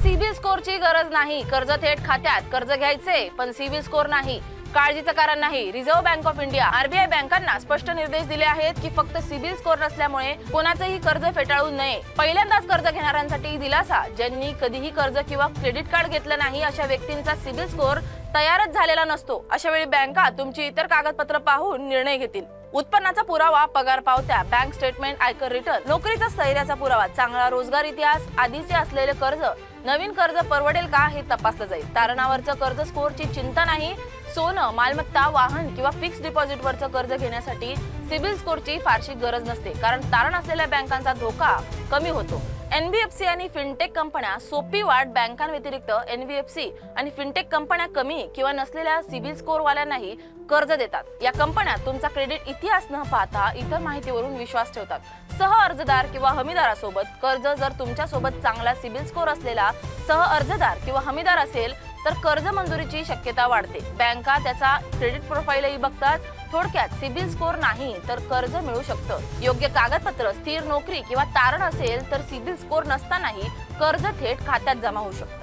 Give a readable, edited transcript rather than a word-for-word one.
CIBIL स्कोरची गरज नाही, कर्ज थेट खात्यात कर्ज घ्यायचे पण सिबिल स्कोर नाही, काळजीचं कारण नाही। Reserve bank of India RBI बँकांना स्पष्ट निर्देश दिले आहेत की फक्त सिबिल स्कोर नसल्यामुळे कोणाचेही कर्ज फेटाळू नये। पहिल्यांदाच कर्ज घेणाऱ्यांसाठी दिलासा, ज्यांनी कधीही कर्ज किंवा क्रेडिट कार्ड घेतलं नाही अशा व्यक्तींचा सिबिल स्कोर तयारच झालेला नसतो। अशा वेळी बँका तुमची इतर कागदपत्र पाहून निर्णय घेतील। उत्पन्नाचा पुरावा, पगार पावत्या, बँक स्टेटमेंट, आयकर रिटर्न, नोकरीचा स्थैर्याचा पुरावा, चांगला रोजगार इतिहास, आधीचे असलेले कर्ज, नवीन कर्ज परवडेल का हे तपासलं जाईल। तारणावरचं कर्ज स्कोरची चिंता नाही। सोनं, मालमत्ता, वाहन किंवा फिक्स डिपॉझिटवरचं कर्ज घेण्यासाठी सिबिल स्कोरची फारशी गरज नसते, कारण तारण असलेल्या बँकांचा धोका कमी होतो। एनबीएफसी आणि फिनटेक कंपन्या सोपी वाट बँकांव्यतिरिक्त एनबीएफसी आणि फिनटेक कंपन्या कमी किंवा नसलेल्या सिबिल स्कोर वाल्यांनाही कर्ज देतात। या कंपन्या तुमचा क्रेडिट इतिहास न पाहता इतर माहितीवरून विश्वास ठेवतात। सह अर्जदार किंवा हमीदारासोबत कर्ज, जर तुमच्या सोबत चांगला सिबिल स्कोर असलेला सह अर्जदार किंवा हमीदार असेल तर कर्ज मंजुरीची शक्यता वाढते। बँका त्याचा क्रेडिट प्रोफाईलही बघतात। थोडक्यात सिबिल स्कोर नाही तर कर्ज मिळू शकतं। योग्य कागदपत्र, स्थिर नोकरी किंवा तारण असेल तर सिबिल स्कोर नसतानाही कर्ज थेट खात्यात जमा होऊ शकतं।